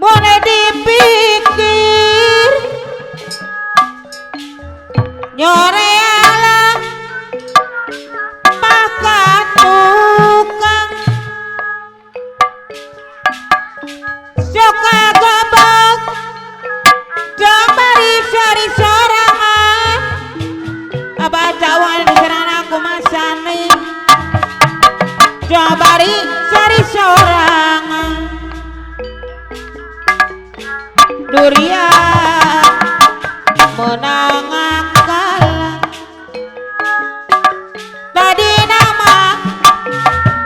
boleh dipikir nyoreala maka tukang suka gobok jambari sari sorangan abah cawan diserang aku masani jambari sari sorangan durian menang kalah tadi nama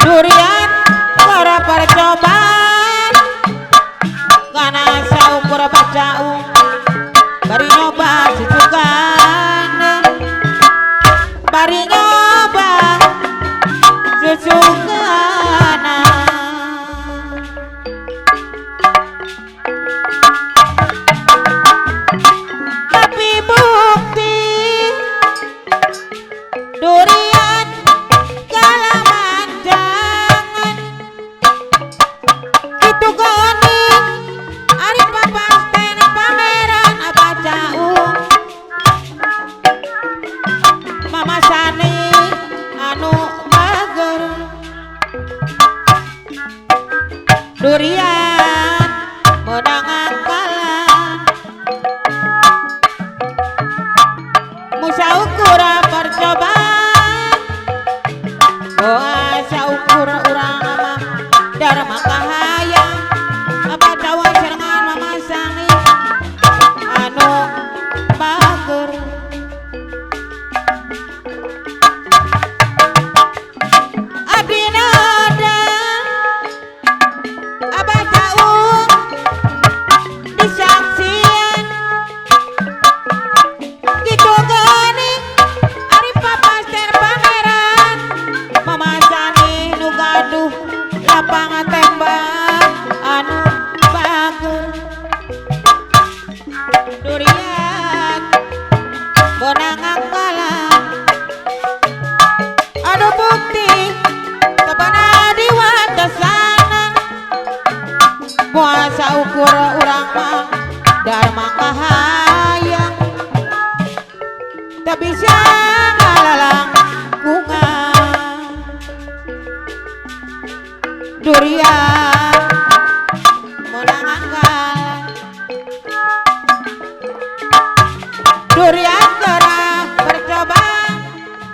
durian para percobaan karena saukur bacau bari nyoba susukan bari nyoba susukan durian kalaman jangan itu goning ari papas ten pameran abah caung mama sani anu mager durian menang kalah musa ukur percobaan asa ukur urang mah dharma kahaya abah cawan serangan mama sani anu bager abdi nada abah caung disaksian gitu geuning ari papas ter pameran mama sani nu gaduh lapangan tembak anu bager durian benang kalah anu bukti kebana diwatasanan puasa ukur urang mah dharma kahayang tak bisa ngalalang kungan durian menang kalah durian gerah bercoba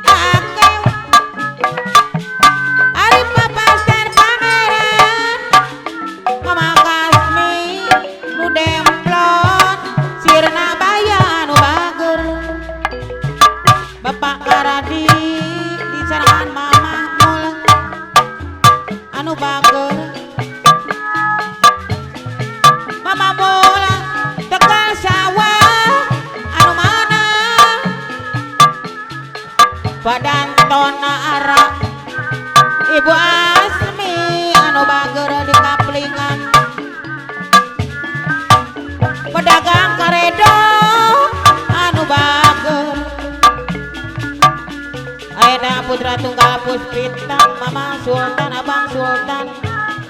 akeh ari papas ter pameran mama kasmi nu demplon sirna baya nu bager bapak karadi diserangan mama mulang anu bager mama mulang tegal sawah anu mana badan tona ara ibu asmi anu bager di kaplingan pedagang karedo anu bager Aida putra tunggal puspita mama sultan abang sultan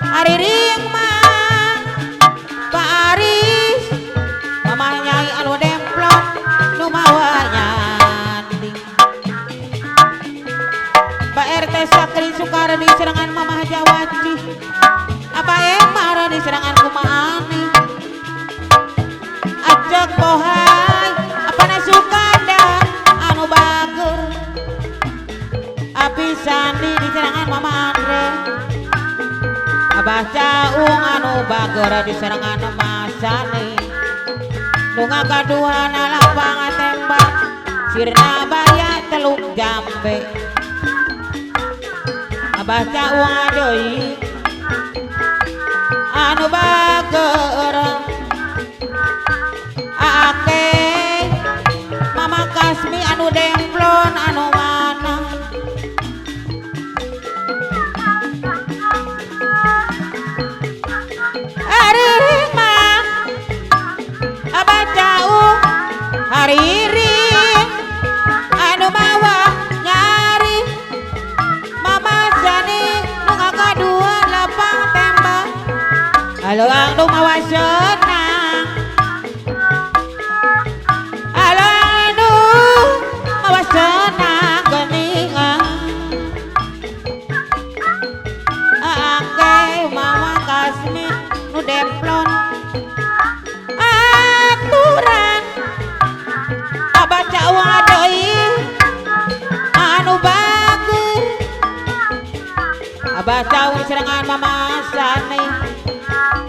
Ari Ringma Pak Aris mama nyai anu demplon nu mawa nyanding Pak RT Sakri Sukardi serangan mama Jawaji apa emar di serangan kumaani ajak bohai apana Sukanda anu bager Abi Sandi di serangan mama Andre Abah Caung anu bager di serangan Mas Sani nu ngagaduhan lapangan tembak sirna baya teluk jambe Abah Caung adoi anu bager halo anu mawa senang halo anu mawa senang geningan angke mawa kasmi nu demplon aturan abaca wadoi anu bagus abaca serangan mamasane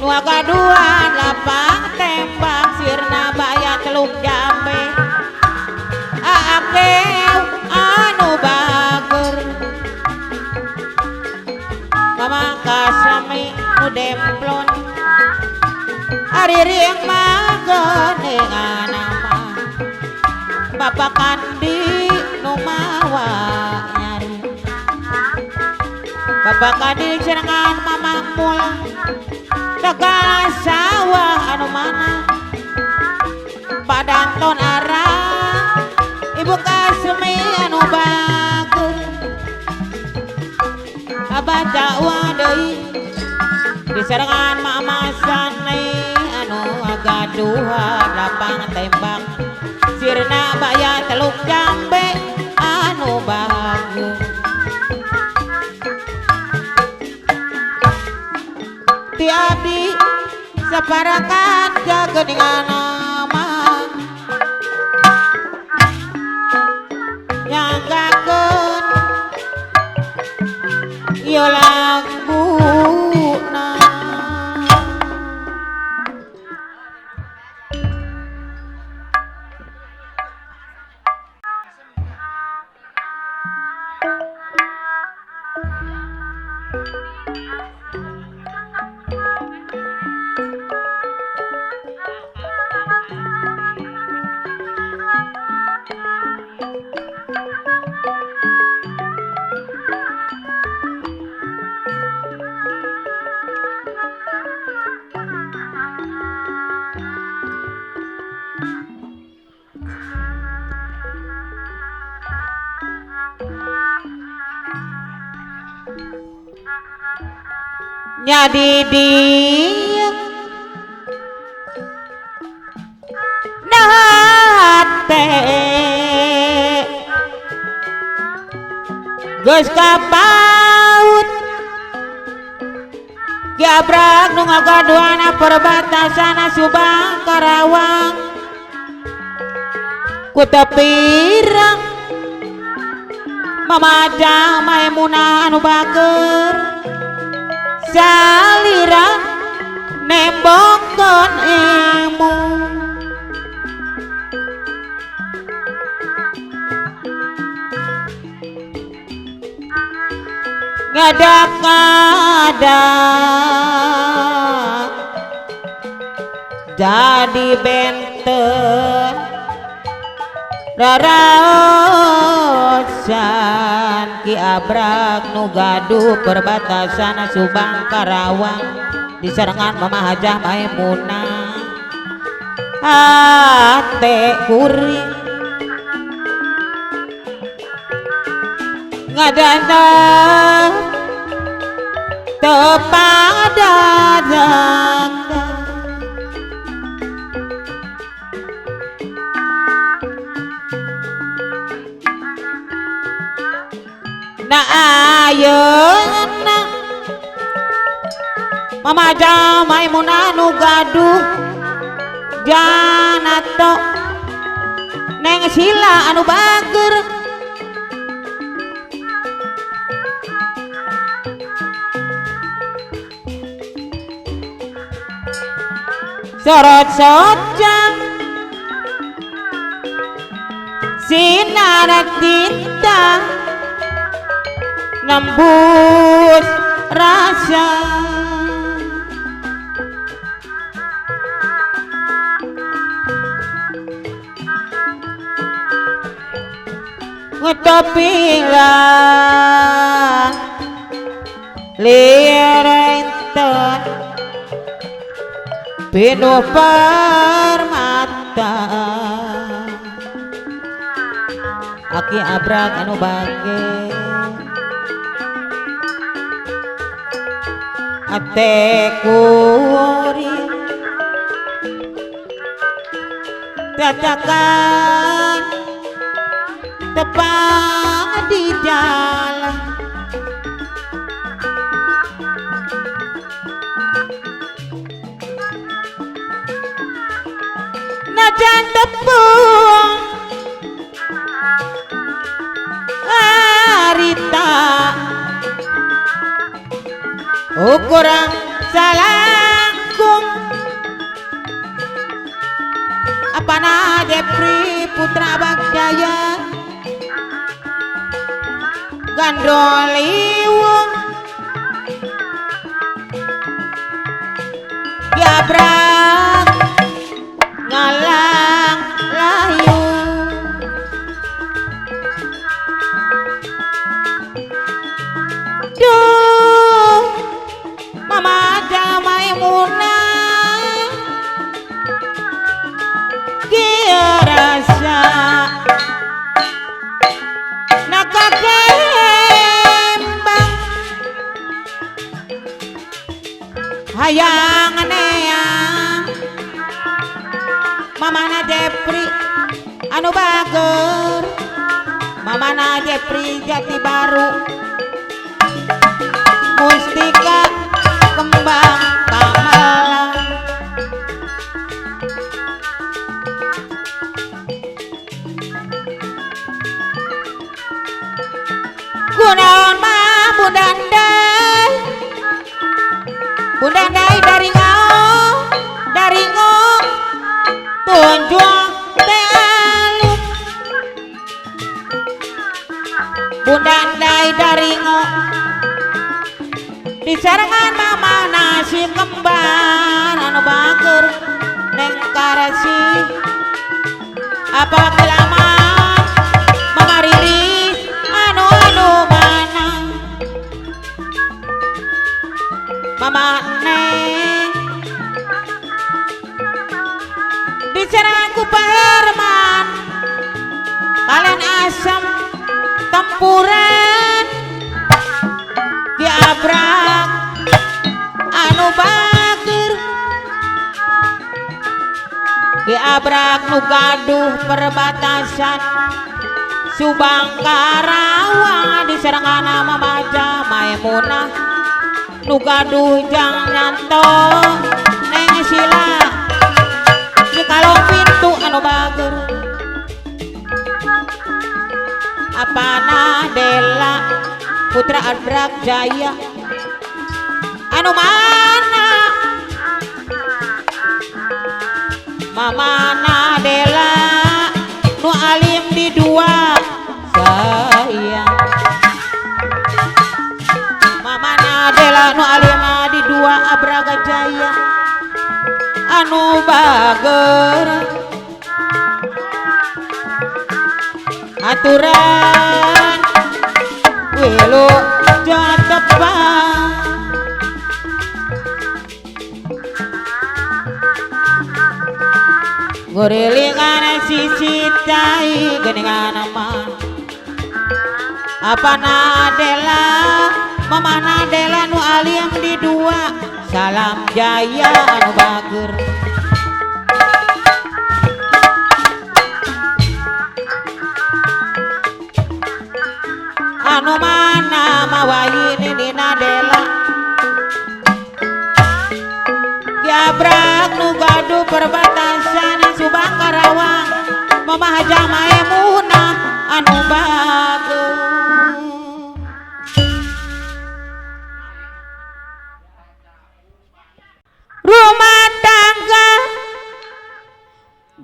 nu agaduan lapang tembak sirna bayat teluk jambe akeu anu bager mamangkas sami nu demplon ari rieng mageningan nama Bapak Kandi nu mawa nyari Bapak Kandi serangan mamah mula tegala sawah anu mana padanton arah ibu kasmi anu bagus abaca wadai di serangan mama sane anu agaduhan lapang tembak sirna bayat teluk jambe anu bagus ti abdi saparakan jageningan nama nyanggakeun ieu laguna nyadi dia nate geus kapaut Gabrak nu ngagaduana perbatasan Subang Karawang ku tepirang mamajang Maimunah anu bager salira nembongkeun ilmu ngadak-ngadak jadi benten raraosan Ki Abrak nu gaduh perbatasan Subang Karawang diserangan Mama Hajah Maimunah ate kuring ngadana tepadadang na ayeuna Mama Hajah Maimunah nu gaduh janato neng sila anu bager sorot sojang sinar tinta nembus rasa ngetopila lirenten penuh permata Aki Abrak anu bage ateku gori tatakan tepang di jalan najan tepung harita ukuran salangkung apana Jepri putra Bagdaya gandoliwung gabrak ngalang layu duh mama jamai muna dia rasa nakakembang hayang anea mamana Jepri anu bager mamana Jepri Jati Baru Mustika kembang kamalang kunaon mah Bundandai dari ngo tunjuk teh aluk Bundandai dari ngo di sarangan mama nasi kembar anu bager neng karasi apa kelamaan mama riris anu mana mama neng di sarangan ku Pak Herman kalian asam tempuran diabrak anu bager diabrak nu gaduh perbatasan Subang Karawang di serangan nama Maja Maimunah nu gaduh jang nyanto neng sila di kalong pintu anu bager apana Dela putra Adrak Jaya anu mana mamana Dela nu alim di dua sayang mamana Dela nu alim di dua Abraga Jaya anu bager aturan wilu jatepang gorilingan sisi tai geningan mah apana Dela mamana Dela nu alim di dua salam jaya anu bager anu mana mawayini dina Dela diabrak nu gaduh perbatasan Subang Karawang mama Haja Maimunah anu bager rumah tangga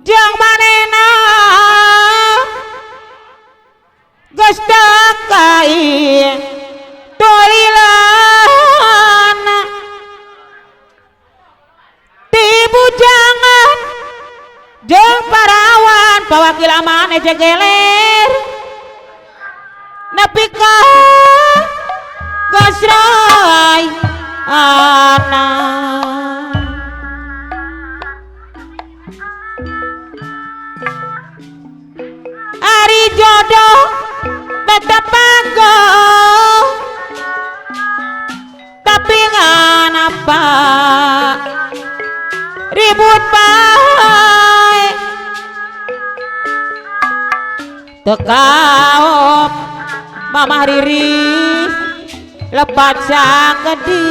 jeung manena geus dekai tolilan ti bujangan jeung parawan pawakil amane jegeler nepi ka geus rai anak ari jodoh tetep panggoh tapi ngan apa tekaop Mamah Riris lepat sakedi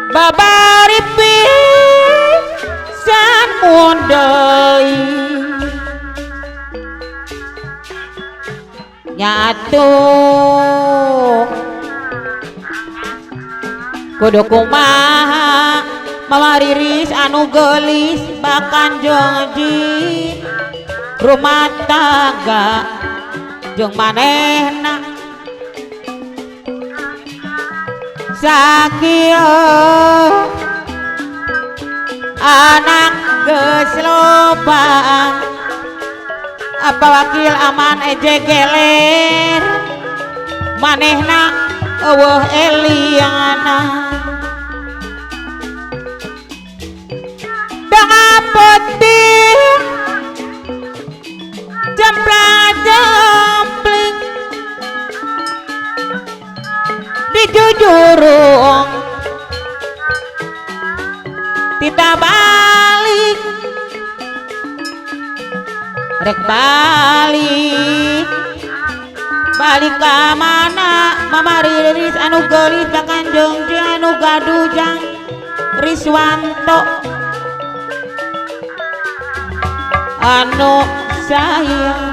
babari pisan mundai nyatu kudu kumaha Mamah Riris anu gelis bakan jongji rumah tangga jeung manehna sakieu anak geus loba apa wakil aman ejegeler manehna eueuh Eliana penting jemplang-jempling di jujurung tidak balik rek balik ka mana Mamah Riris anu gelis bahkan jongji anu gadujang Riswanto anu sayang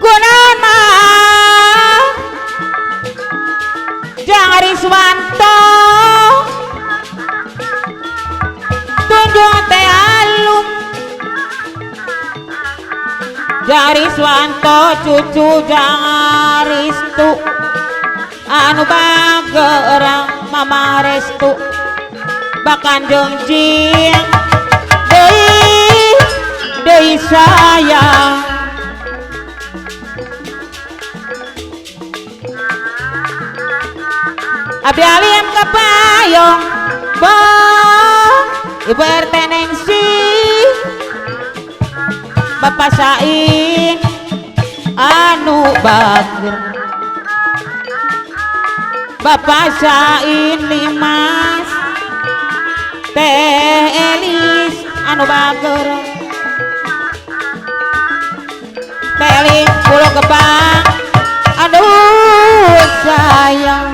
gunana jang Riswanto tunjung teh alum jang Riswanto cucu jang Ristu anu bagerang Mamah Restu bahkan jongjing deui sayang abdi alim kepayong bang ibu RT Nengsi Bapak Sain anu bager Bapak Sain Limas Teh Elis anu bager Teh Elis Pulau Gebang aduh sayang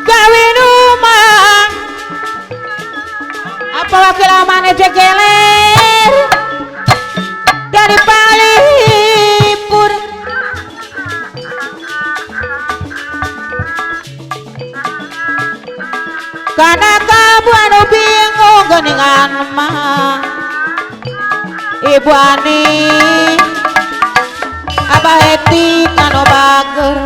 kawin rumah apa wakil aman ejegeler dari Palipur karena kamu anu bingung geningan mah Ibu Ani Abah Heti anu bager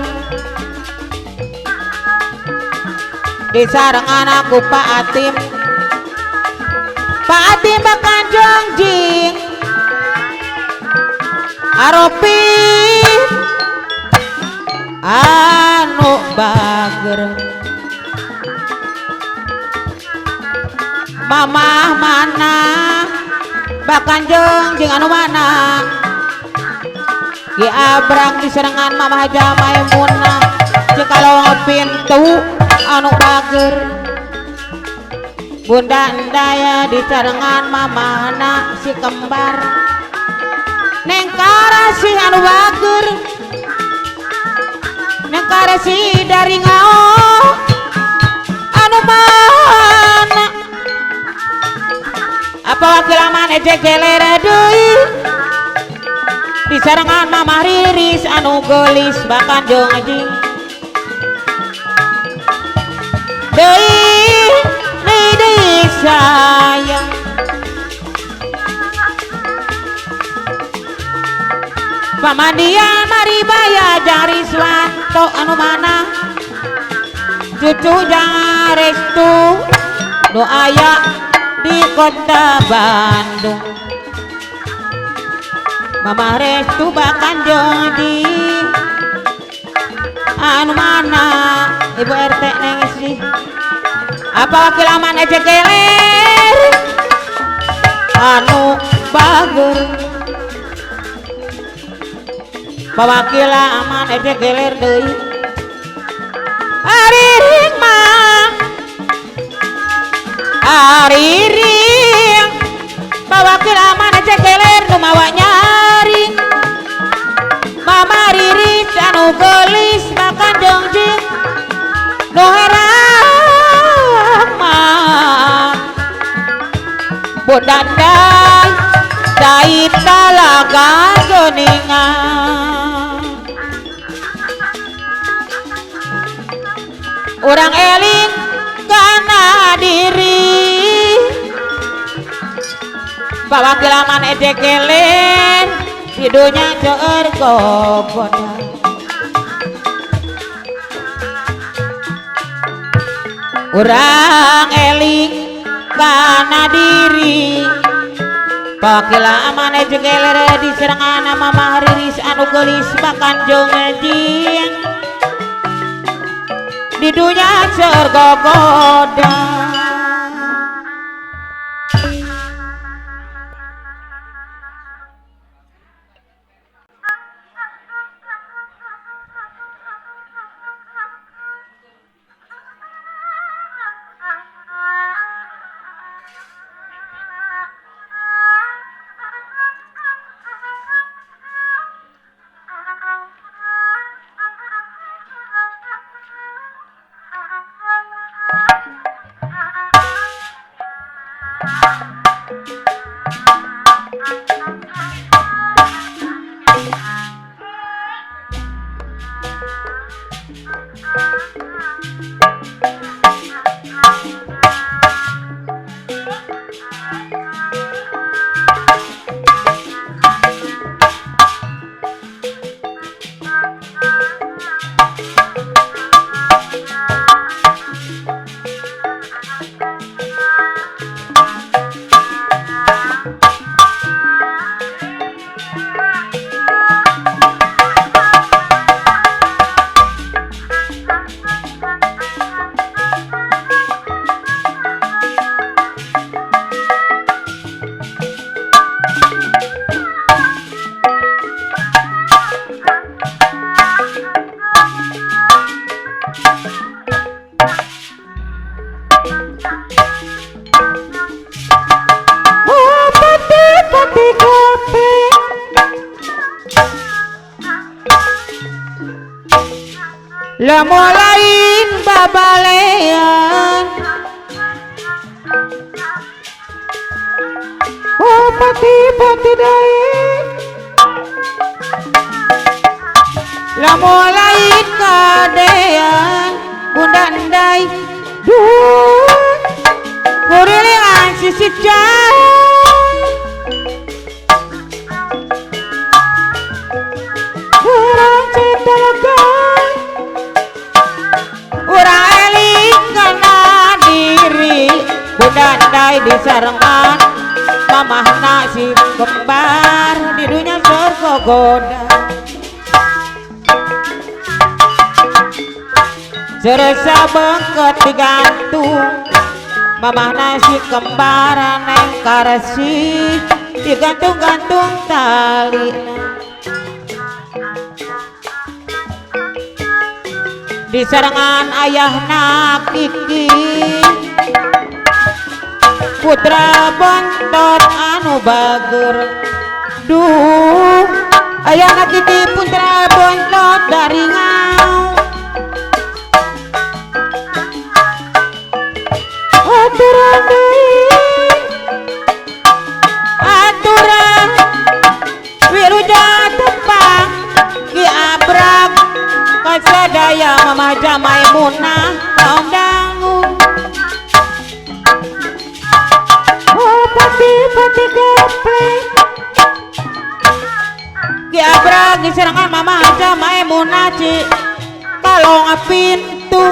disarengan aku Pak Atim bahkan jongjing Aropi anu bager Mamah mana bahkan jongjing anu mana Ki Abrang diserengan Mamah Jamaimunah Cikalong pintu anu bager Bunda Endaya dicarengan mamahna si kembar Neng Karasi anu bager Neng Karasi dari ngao anu mana apa wakil aman ejegelere deui disarengan Mamah Riris anu gelis bahkan jongjing deui sayang Pamandian Maribaya jang Riswanto anu mana cucu jang Restu nu aya di kota Bandung Mamah Restu bahkan jongjing anu mana Ibu RT Nengsi apa wakil aman ejegeler anu bager pawakila aman ece geler deui ariring mah ariring pawakila aman ece geler nu mawa nyaring mama riris anu gelis makan jongjing nu herang mah bodandai dai talaga geningan urang eling kana diri bawa kilaman ejekelen hidunya ceur gogoda urang eling kana diri pakila amane jegelere diserangan mama riris anu gelis makan jongjing di dunya surga goda lamu lain babalean oh pati dain lamu lain kadean bundandai duh kurilingan sisi jauh urang cinta legai urang eling kana diri bundandai disarengan mamahna si kembar di dunia surga goda serasa bengket digantung mamahna si kembar neng karesi digantung-gantung tali di serangan ayahna Kiki putra bontot anu bager duh ayahna Kiki putra bontot dari ngau aturan wiluja tepang ki abrak kasadaya mama jamai munah kaum dangu oh pati gaplek ki abrak diserangan mama jamai munah ci kalong pintu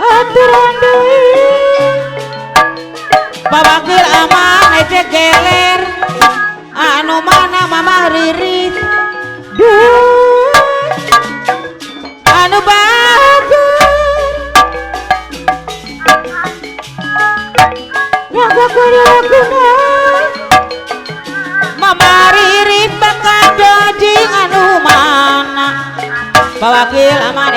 aturan deui babakir aman ece geler anu mana mama riris duh anu bagus jaga kudu guna mama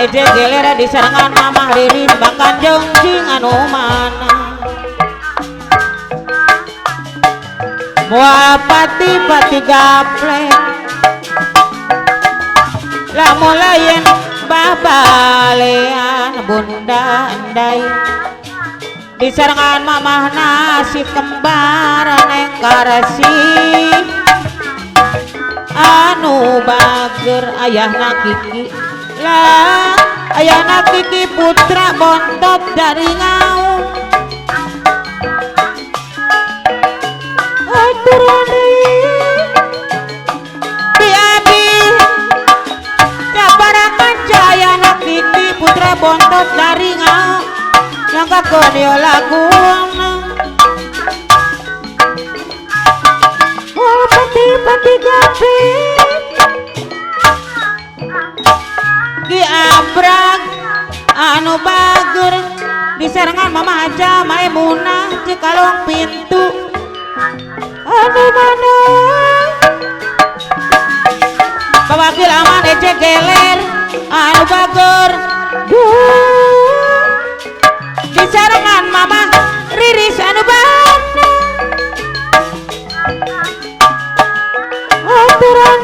eje gelera di serangan mamah riris bahkan jengcing anu mana moal pati-pati gaplek lamun lain babalean bunda endai di serangan mamah nasi kembar neng karesi anu bager ayahna Kiki lah ayahna Kiki putra bontot dari ngaung aturan di abi cabarakan ayahna Kiki putra bontot dari ngaung yang kakodio laguna pati-pati gapi ki abrag anu bager di serangan mama aja Maimunah cikalong pintu anu mana pawakil aman ece geler anu bager di serangan mama riris anu bana aturan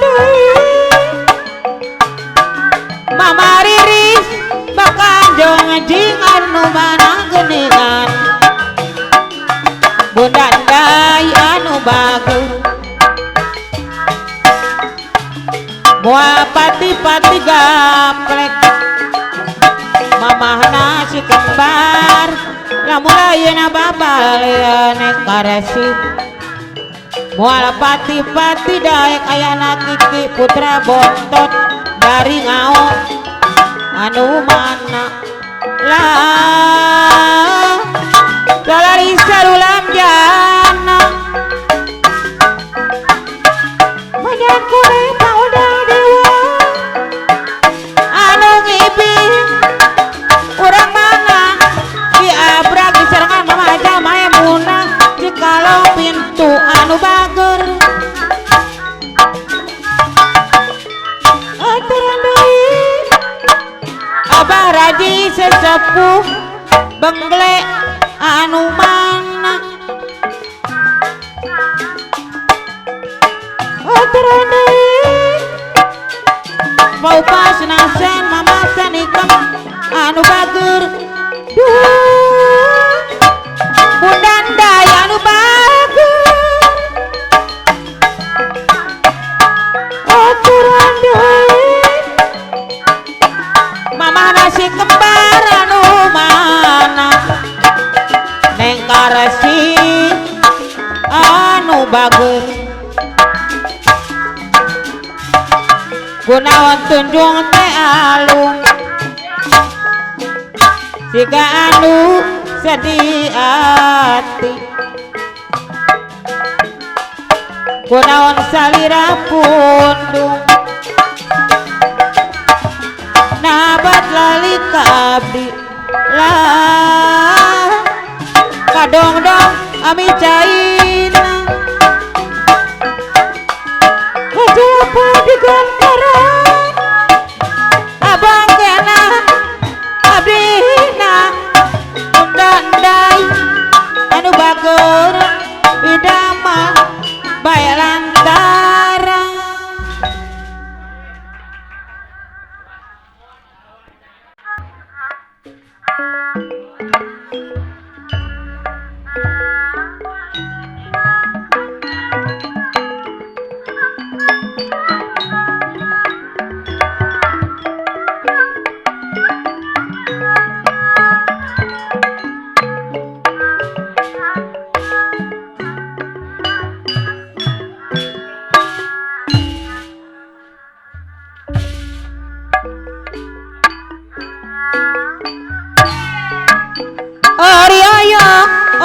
mama riris bakal jong anu mana geningan bunda ndai anu bagus moal pati-pati gaplek mamah nasi kembar lamun ayeuna babalean karesi moal pati-pati daek ayana Kiki putra bontot dari ngaung anu mana lah lalari sarulam jana banyak kure paudah dewa anu ngibi urang mana di abrag di serangan mama aja Maimunah cikalong pintu anu bager aturan deui abah raji sesepuh bengle anu mana aturan deui mau pas nasen mama sanikam anu bager bunda ndai anu bager aturan deui mama nasi kembar anu mana neng karesi anu bager gunawan tunjung teh alung siga anu sedih hati gunawan salira pundung nabat lali kabdi lah kadong-dong ami caina kejapa digantara abang kena abdina bunda ndai anu bager bidama bae lantara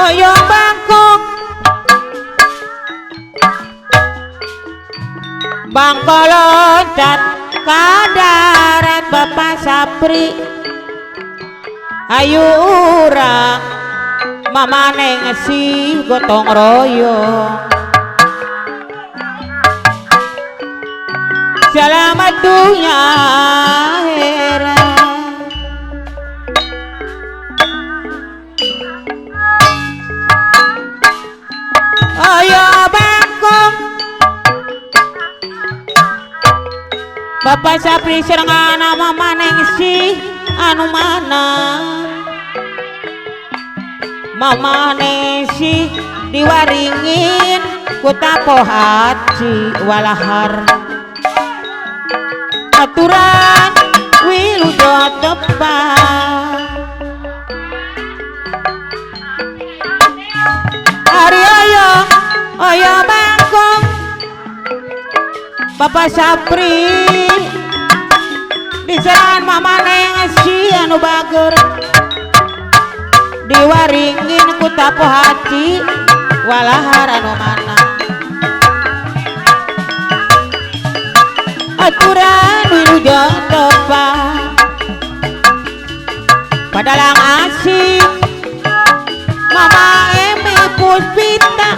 oyong bangkok bangko loncat kadarat Bapak Sapri ayu urang mama neng si gotong royong selamat dunia akhirat ayo bangkong Bapak Sapri serangan nama maneng si anu mana Mama Nesi diwaringin ku tapo haji walahar aturan wilujeng tepat hari ayo ayo bangkong Bapak Sapri diserangan Mama Nesi anu bager diwaringin ku tapo hati walahar anu mana aturan wilujeng tepat padalang asik Mama Emi Puspita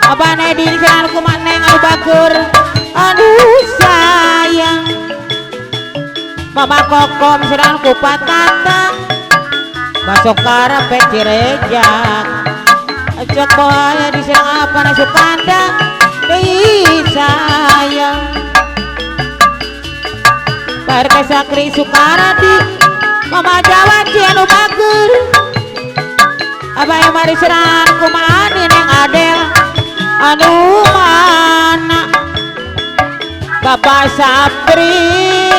abane diserangan ku maneng anu bager anu sayang Mama Kokom serangan ku patata masuk karep cirejak ajak boya diserang apa na Sukanda deui sayang Parke Sakri Sukaradi Mama Jawa anu bager abah mari serang kumani neng Adel anu mana Bapak Sapri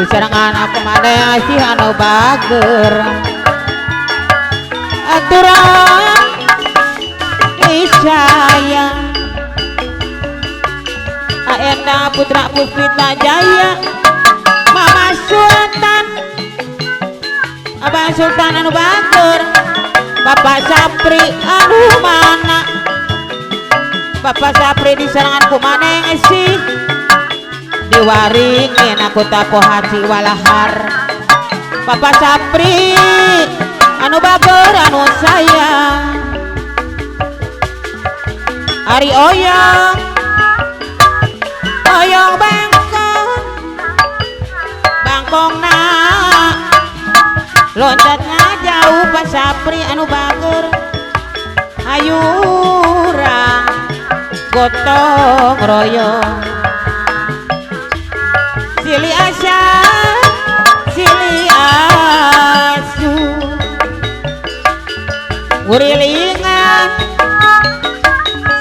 diserangan aku mana si anu bager aturan isaya Aenda Putra Puspita Jaya Mama Sultan Abah Sultan anu bager Bapak Sapri anu mana Bapak Sapri diserangan ku maneng sih diwaringin aku tapo hati walahar Bapak Sapri anu bager anu sayang Ari oyong oyong bangkong na loncatnya jauh Pak Sapri anu bager ayurang gotong royong sili asya sili asu urilingan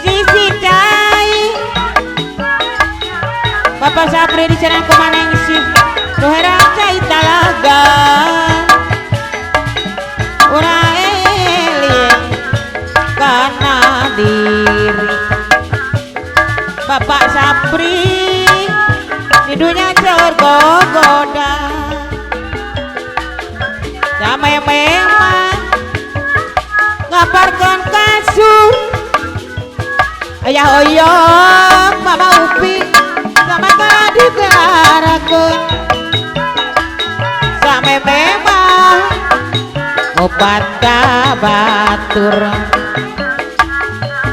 sisi cai Bapak Sapri diserang ke maneng si tuherang cai talaga ura eling karena diri Bapak Sapri di dunia tergoda sama memang ngaparkan kasur ayah oyong Mama Upi sama tadi garakeun sama memang obat batur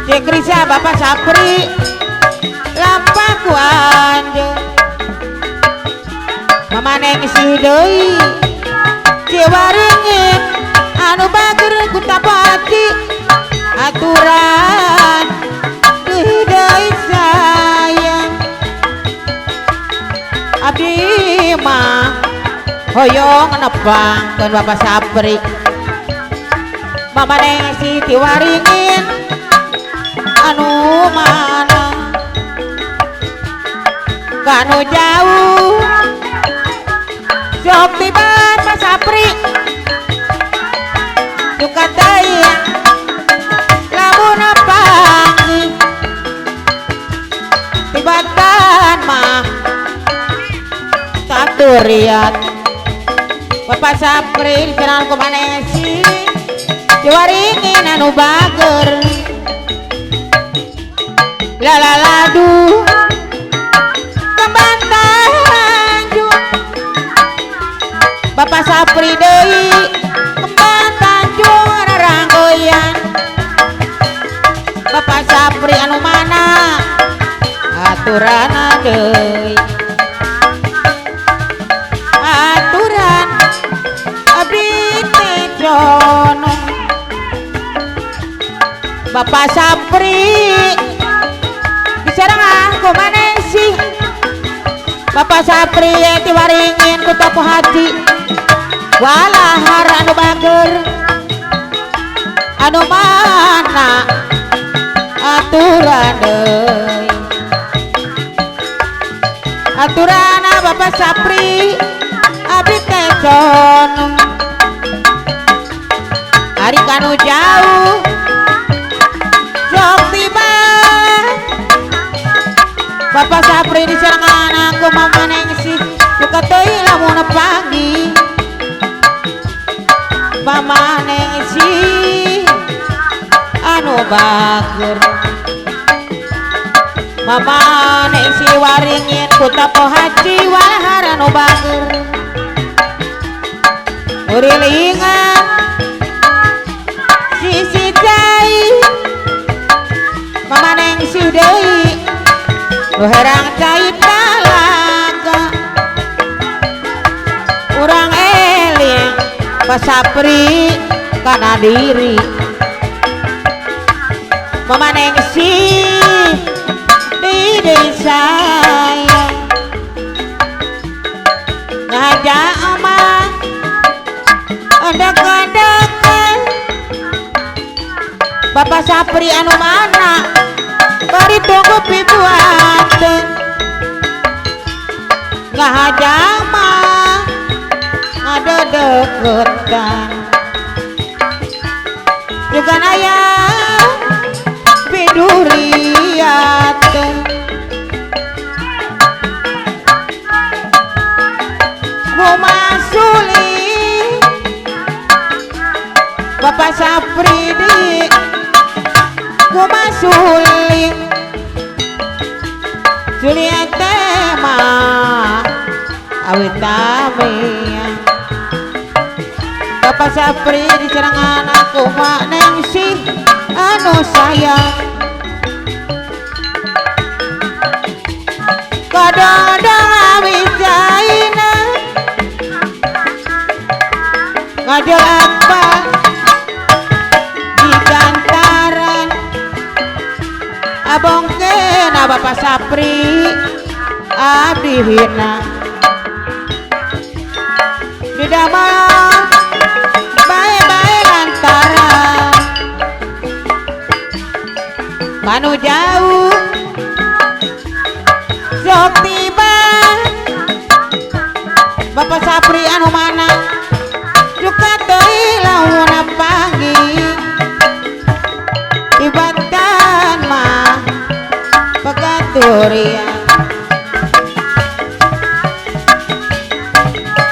Cek Risa Bapak Sapri lampah ku anjeun Mama neng si deui ciwaringin anu bager ku tapo hati aturan deui sayang abdi mah hoyong nepangkeun Bapak Sapri Mama neng si tiwaringin anu mana kanu jauh sok tiban Pak Sapri suka tayang lamun panggih tibatan mah taturiat Bapak Sapri diserang ku manesi diwaringin anu bager lalaladu Bapak Sapri deui kembang Tanjung raranggoyan Bapak Sapri anu mana aturana deui aturan abdi teh jono Bapak Sapri diserang aku mana sih Bapak Sapri diwaringin ku tapu hati walahar anu bager anu mana aturan deui aturana Bapak Sapri abdi teson hari kanu jauh sok tiba Bapak Sapri diserangan aku mama nengsi suka teuing lamun pagi mama nengsi anu bager mama nengsi waringin ku tapo haji walahar anu bager urilingan sisi jai mama nengsi deui nu herang cai talaga urang eling Pak Sapri kana diri mama nengsi di desa ngajak omah ondek-ondekan Bapak Sapri anu mana bari tunggu pibuateun ngahajang mah ngadedeketan juga aya biduriateun masuli Bapak Sapri di masuli Juliet tema awit tamia Bapak Sapri diserangan aku mak nengsi anu sayang kadang-kadang awit jaina ngajak apa di gantaran abongkena Bapak Sapri abdi hina di damel bae-bae lantaran manu jauh sok tiba Bapak Sapri anu mana juga teuing lamun pagi ibatan mah pegaturian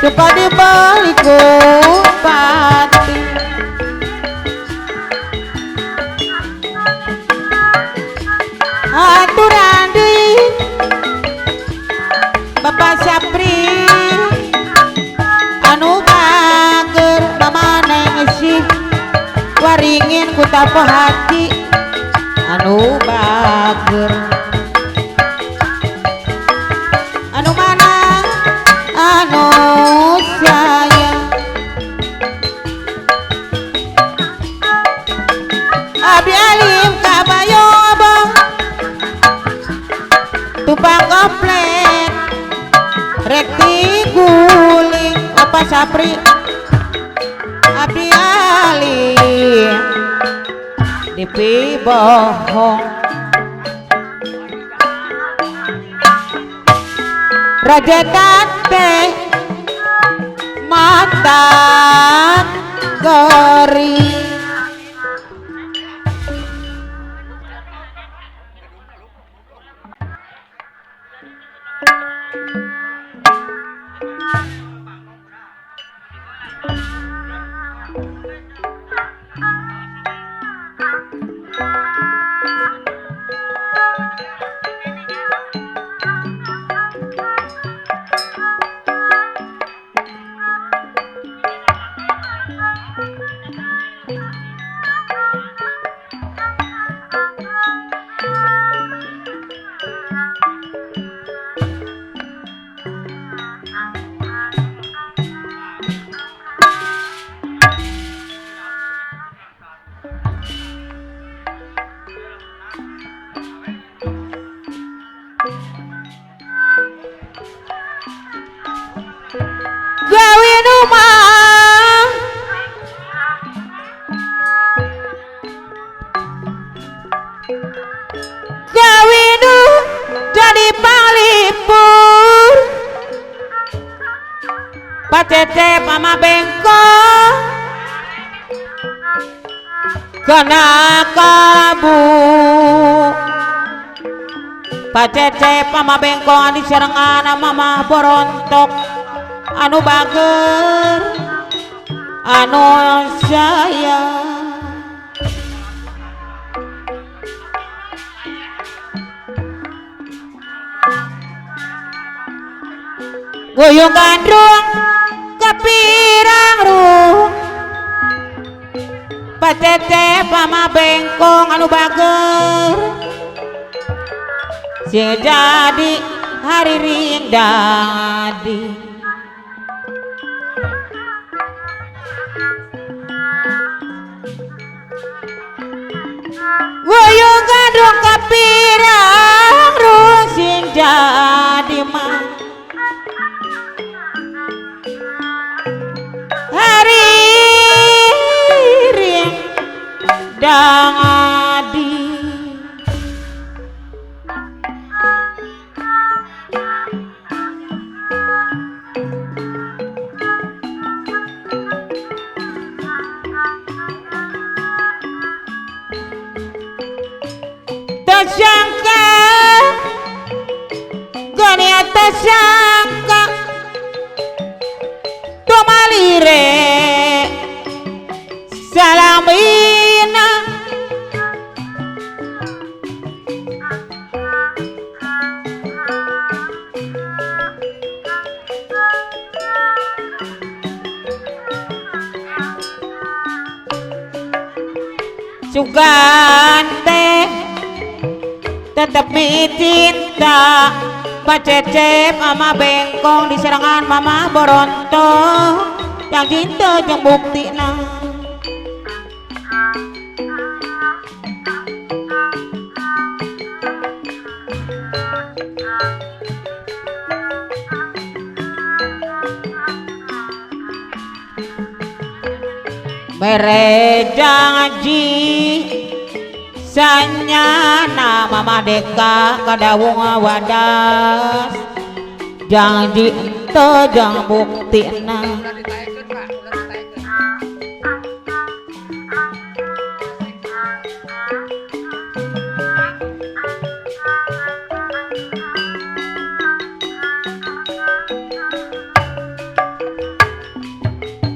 suka dibeli kupati aturan deui Bapak Sapri anu bager mama nengsi waringin ku tapo hati anu bager anu mana anu sayang abdi alim kabayo abang tupang komplek rek diguling Bapak Sapri abdi alim dipi bohong raja tante mata gori Pacecep ama bengkong kena kalabu Pacecep ama bengkong di serengan mama borontok anu bager anu saya Guyung gandrung kepirang rung Pacecep ama bengkong anu bager sing jadi hari ring dadi Guyung gandrung kepirang rung sing jadi mah hari ring dadi tersangka gania tersangka tumalire salamina sugante tetep cinta Pacecep ama bengkong di serangan mama boronto yang cinta yang bukti na berejang ji sanyana mama deka kadawung wadas janji ente jang buktina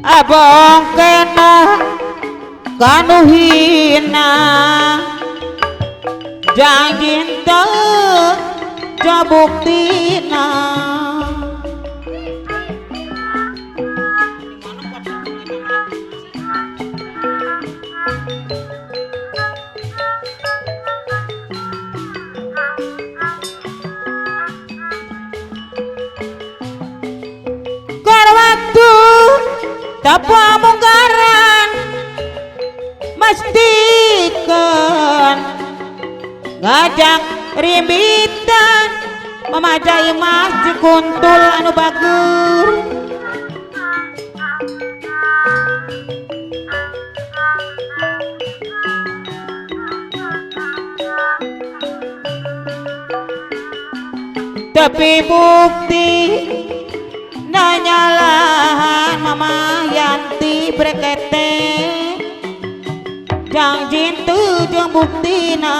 abong kena kanuhina janji ente jang buktina karwatu tapwa munggaran mestikan ngajak rimbitan memajai masjid kuntul anu bager tapi bukti nanyalahan mama yanti brekete jang jintu jang buktina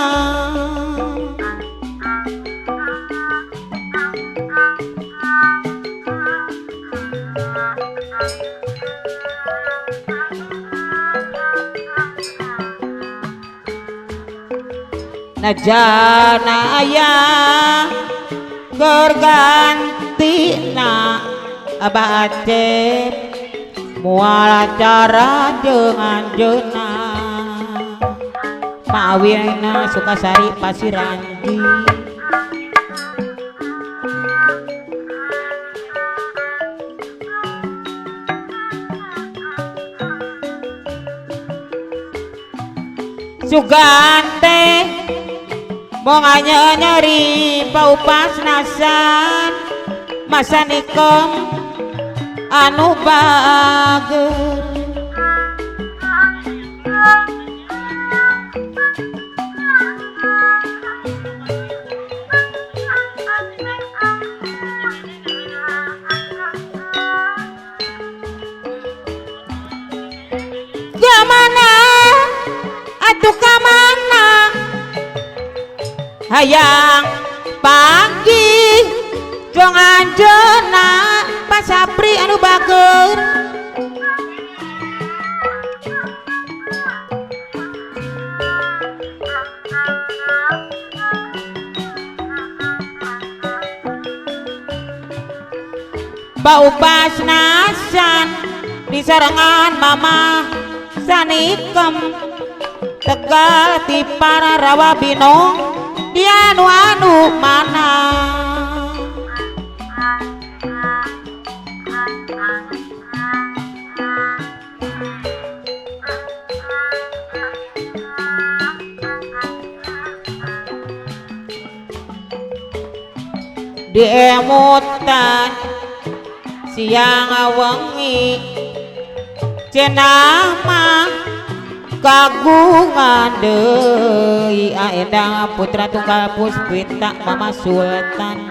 najana ayah gergantina Abah Acep mual acara dengan jena Mawina Sukasari Pasiranji Sugante monganya nyari paupas nasan masa nikom anu bager hayang pagi jong anjeunna Pak Sapri anu bager bau pas nasan di sarangan mama sanikem Tegal ti para rawa binong dia anu mana diemutan siang wengi cenah mah kagungan deui aedang putra tunggal Puspita Mama Sultan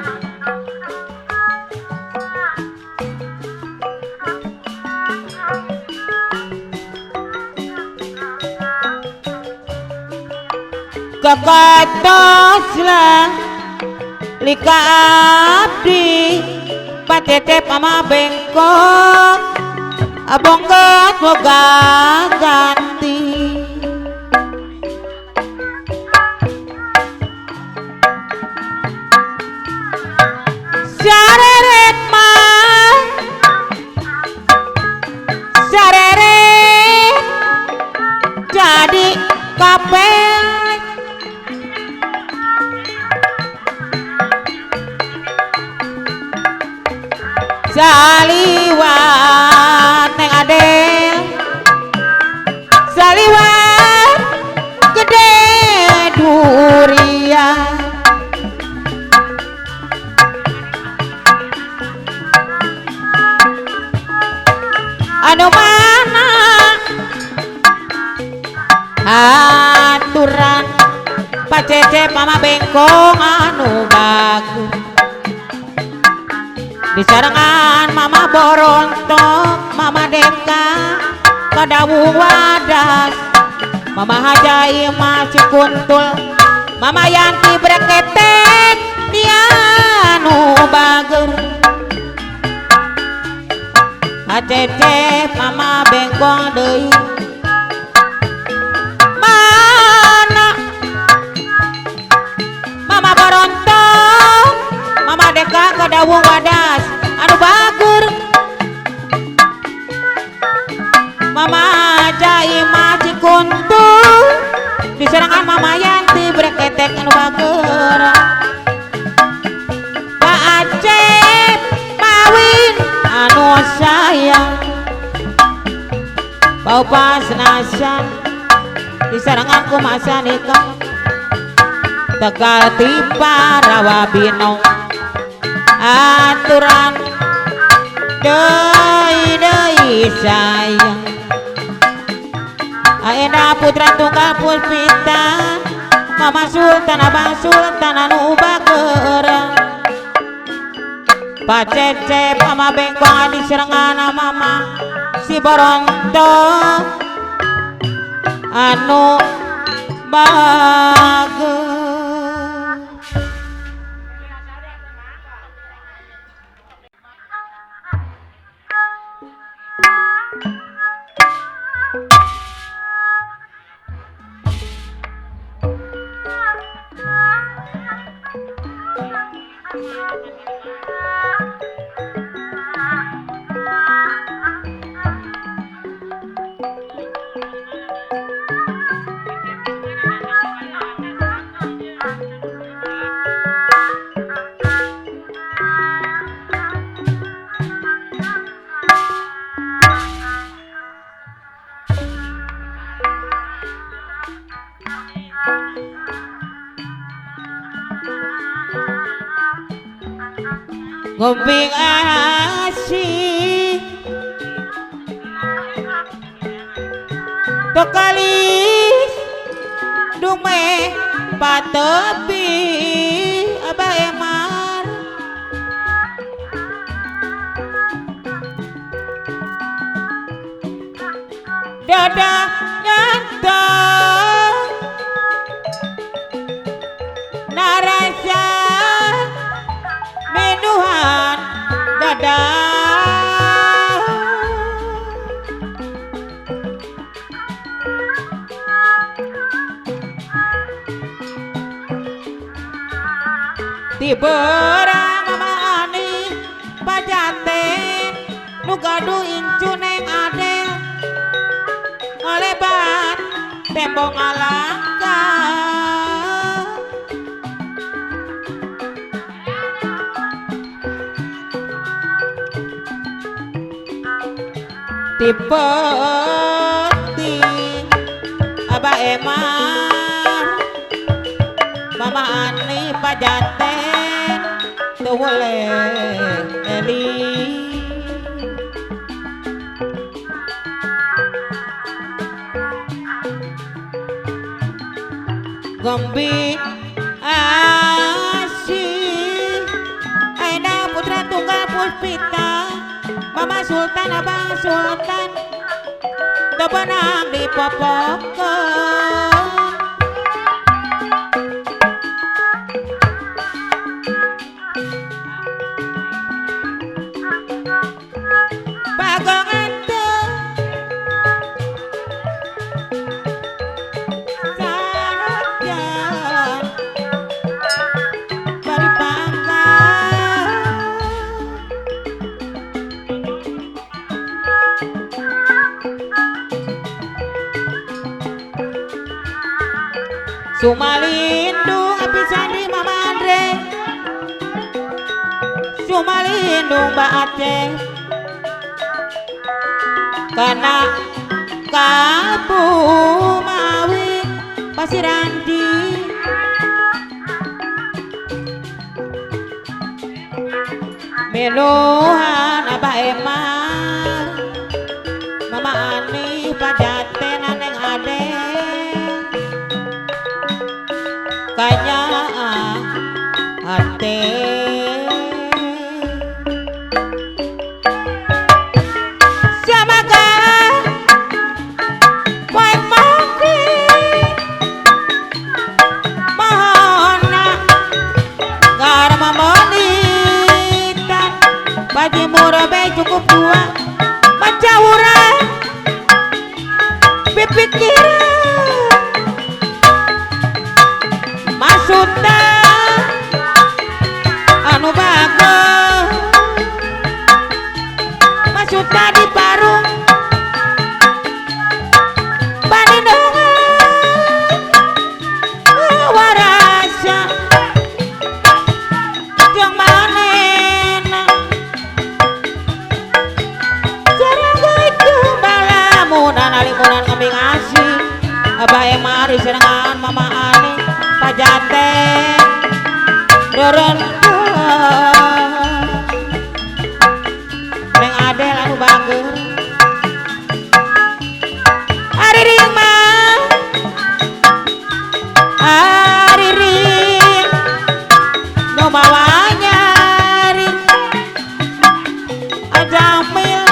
kakatoslah lika abdi pacecep ama bengkok abongket boga ganti sareret mah sareret jadi kapel saliwat neng Adel saliwat gede durian anu mana aturan pacecep mama bengkong anu bagus di sarangan mama borontok mama deka kadawu wadas mama hajai masih kuntul mama yanti breketek dia anu bager hacecep mama bengkong deui mana mama borontok mama deka kadawu wadas anu bager mama jai maci kuntul di serangan mama yanti breketek anu bager Pak Acep mawin anu sayang bau pas nasan di serangan kumasan ikam Tegal tipa rawa binong aturan deui sayang ayeuna putra tunggal Puspita Mama Sultan Abang Sultan anu bager pacecep mama bengkong di serangan mama si boronto anu bager Ngobing asih tokalis dume patepi abah emar dada nyata nara tiberang mamani pajaten nu gaduh incu neng adel ngalebat tembok alangka tipeti Abah Eman Mama Ani pajaten teu boleh eli Gombi asih Aina putra tunggal Puspita Mama Sultan Abang Sultan teu beunang dipopokeun pagongan teu sajan bari pangkat Sumalindung pisan di Mama Andre Sumalindung Mbak Aceh kana Kabu Mawi Pasirandi Meluhan Abah Emang Mama Ani pajaten neng ade kanya ate samaga poe mangki mahona garama monitan baji murabe cukup dua baca urang pipikiran maksudna anu bagus maksudna di parung bandingan warasa jeung manena sareng balamunan alimunan kambing asih Abah Emari serengan Mama Ani pajaten deren neng adel anu bager ari ring mah ari ring nu bawa nyari ajamil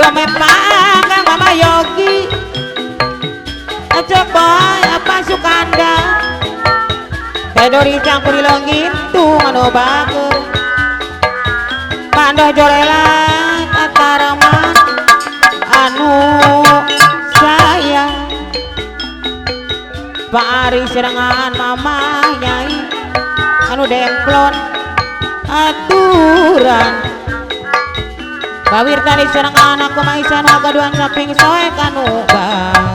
Mepang Mama Yogi Acok boy apa Sukanda Pedori campur di longitu anu bager Pandoh jorelan Tatarama anu sayang Pak Ari serangan Mama Nyai anu demplon aturan Bawir tadi serang anak kumaisan wagaduan samping soek anu bang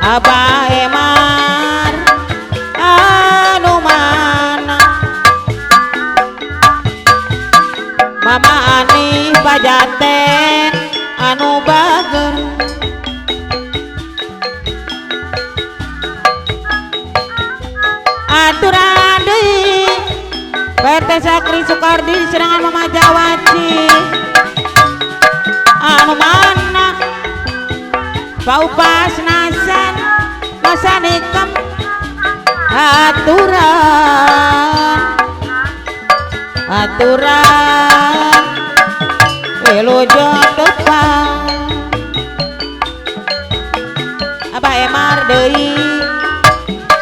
Abah Emar anu mana Mama Ani pajaten anu bager aturan deui PT Sakri Sukardi serangan Mama Jawaci anu mana Paupas nasan nasanikem aturan wilujeng depan Abah Emar deui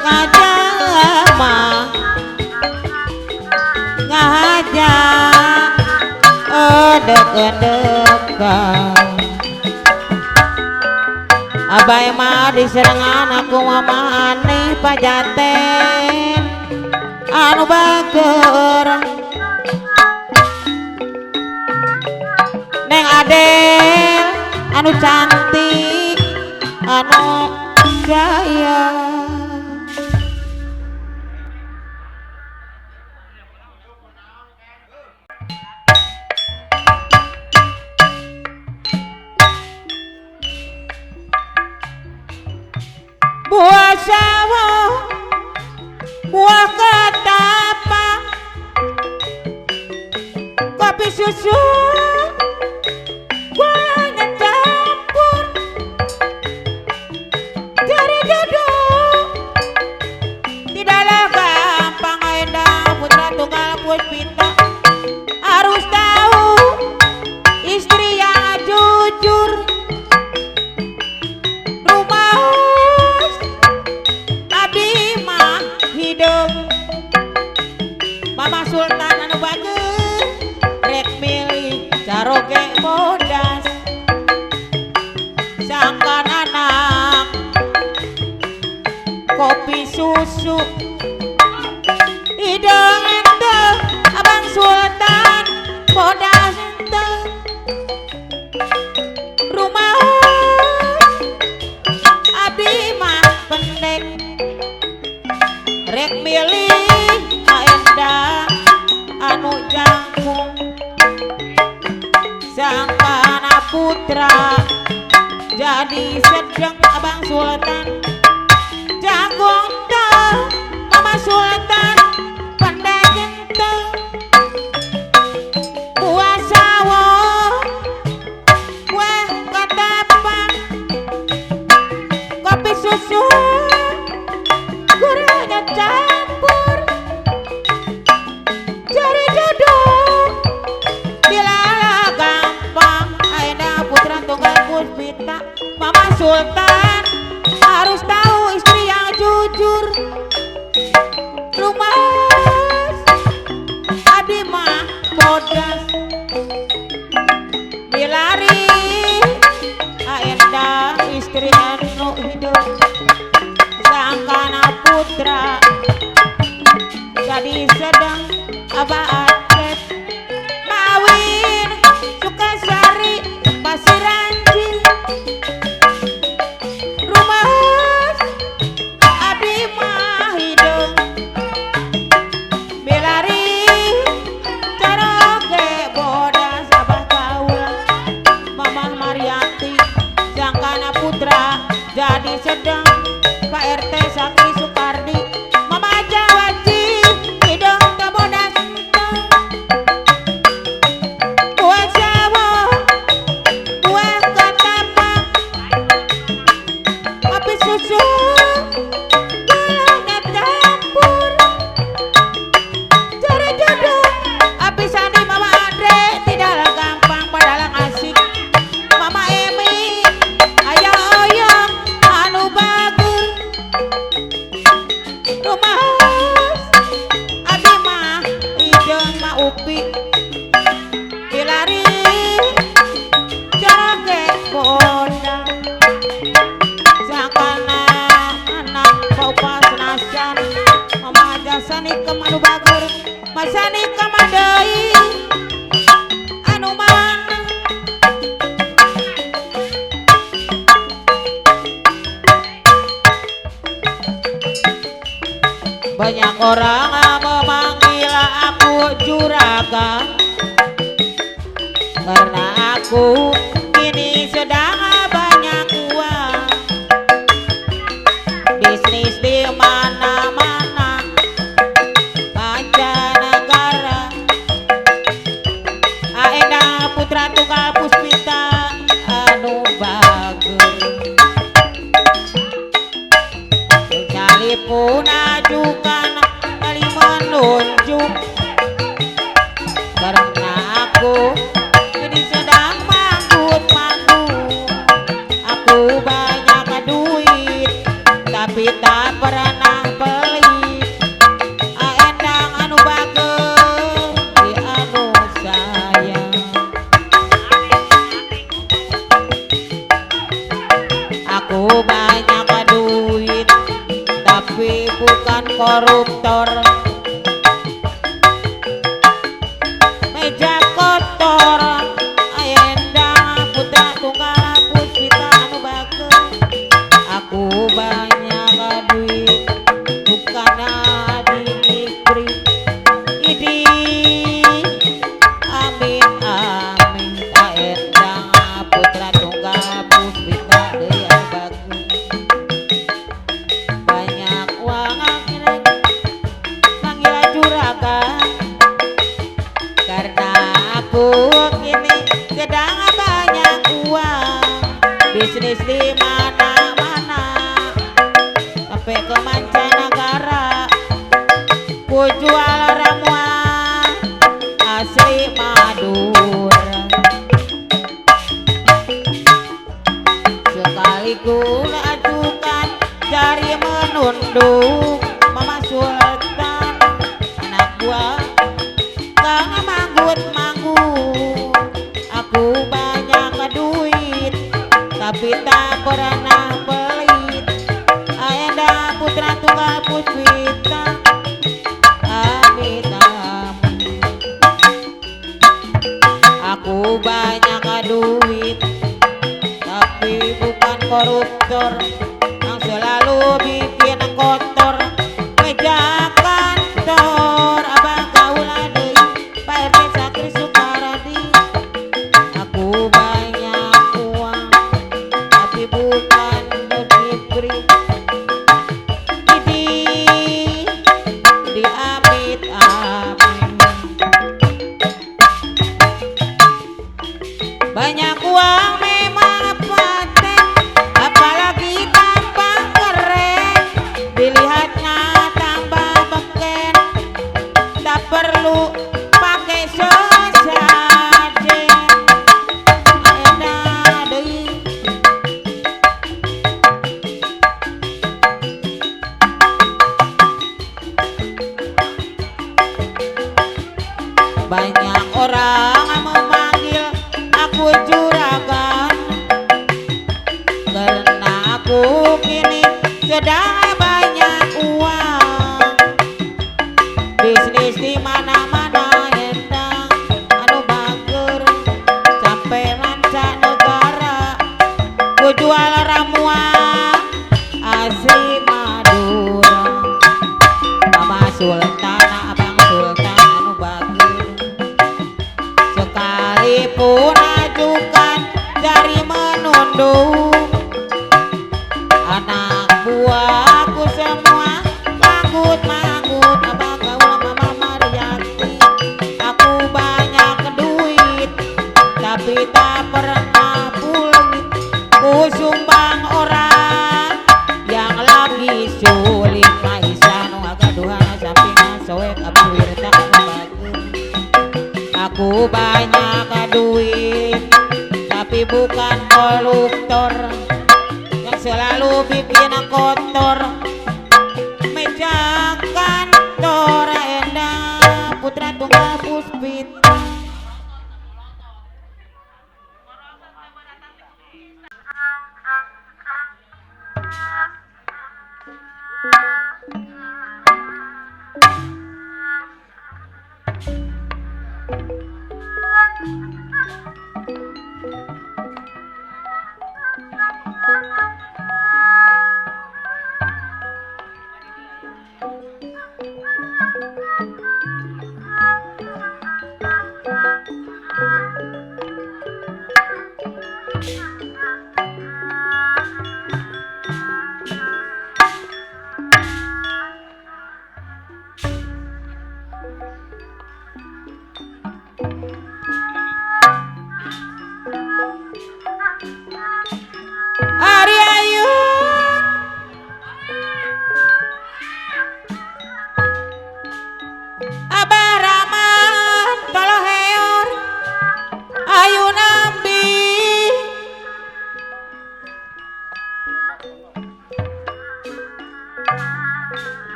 ngajama ngajak edek-edekan Abah Emar diserangan aku mamane pajaten anu bager Neng Adel anu cantik anu gaya buah sawah buah ketapa kopi susu gulanya campur dari jodoh tidaklah gampang Endah putra tunggal Puspita harus tahu istri yang jujur rumah abdi mah hidup Mama Sultan anu bagus rek milih caroge bodas sangkan anak kopi susu hidung ente Abang Sultan bodas ente rumah abdi mah pendek rek milih Endah anu jangkung sangkana putra jadi sedang Abang Sultan jangkung teh Mama Sultan pandai genteng buah sawah buah ketapa kopi susu gurihnya campur cari jodoh dilala gampang Endah putra tunggal Puspita Mama Sultan harus tahu istri yang jujur lumas abdi mah bodas dilari Endah istri anu hidup sangkana putra jadi sedang Abah Adet mawin Sukasari Pasiranji rumah abdi mah hidup milari caroge bodas Abah Kaula Mamah Mariati sangkana putra jadi sedang Pak RT Sakti Sukardi Mama Jawaji hidung kebodas buah sawah buah ketapa kopi susu gulanya campur cari jodoh abdi Sandi Mama Andre tidaklah gampang padahal asik Mama Emi ayah oyong anu bagus rumah abdi mah ijeun mah upi dilari caroge bodas sangkana anak paupas nasan Mama Jasani kemanu bagur masani kamadai anu mana banyak orang memanggil aku juragan karena aku kini sedang banyak uang bisnis di mana-mana mancanegara Endah putra tunggal Puspita anu bagus nyalipun ajukan kali menunjuk karena aku jadi sedang deui idi amin amin aendang putra tunggal puspita deui bagus banyak uang manggil juragan karena aku kini sedang banyak uang bisnis di mana-mana sampai ke mancanegara ku jual ramuan asli Madura sekali ku ajukan jari menunduk Mama Sultan anak buah Kang manggut-manggut aku banyak duit tapi tak pernah pelit Ayanda putra tunggal puspita amit amin aku banyak duit tapi bukan koruptor yang selalu bikin kotor meja kantor abang kaulah deui Pak RT Sakri Sukaradi aku banyak uang tapi bukan diberi di amit amin banyak uang memang paten apalagi tambah keren dilihatnya tambah beken tak perlu pakai sesajen enak deui banyak orang memanggil aku juragan karena aku kini sedang banyak uang bisnis di mana-mana endang anu bager sampai mancanegara ku jual ramuan asli Madura Mama Sultan abang Sultan anu bager sekalipun ajukan jari menunduk anak buahku semua manggut-manggut abang kaulah Mama Mariyati aku banyak duit tapi tak pernah pulit ku sumbang orang yang lagi sulit Maisa nu agaduhan sampingan soek abang Wirta anu bagus aku banyak duit tapi bukan koruptor yang selalu bikin kotor meja kantor endah putra tunggal puspita Ari Ayun Abah Rahman Taloheor Ayu Nambi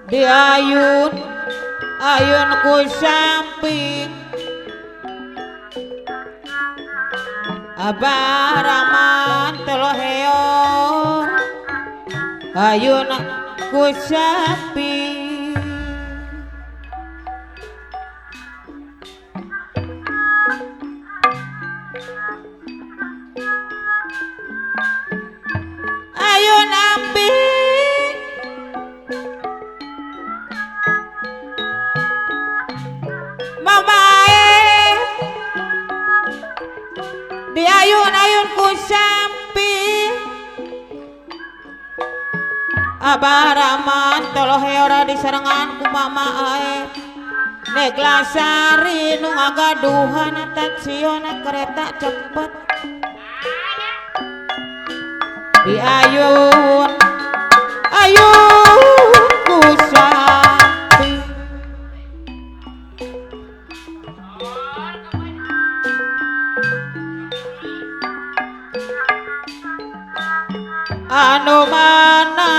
di ayun ayun ku samping Abah Rahman Taloheor ayun ku samping ayun ambi diayun-ayun ku samping Abah Rahman tolohe ora diserengan ku mama ae Neglasari nu ngagaduhan stasiun kereta cepet diayun ayun ku samping anu mana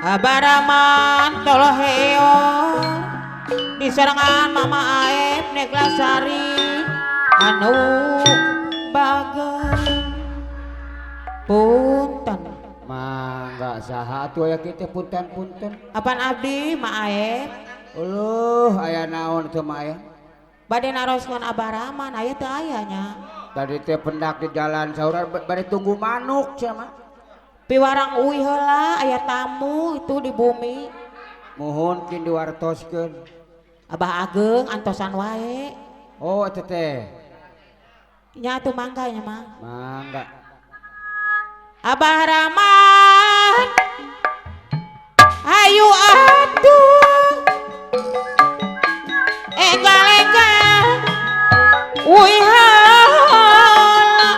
Abah Rahman toloheo diserangan mama aep Neglasari anu bager punten mangga saha atuh aya kitu punten-punten apaan abdi ma aep aya naon teu mah aya bade naroskeun Abah Rahman aya teu ayanya tadi teh pendak di jalan saurang bade tunggu manuk sia mah piwarang uwi heula aya tamu itu di bumi muhun kin diwartoskeun Abah Ageng antosan wae oh eta teh nya atuh mangga nya mah mangga Abah Rahman ayu atuh enggal-enggal uwi heula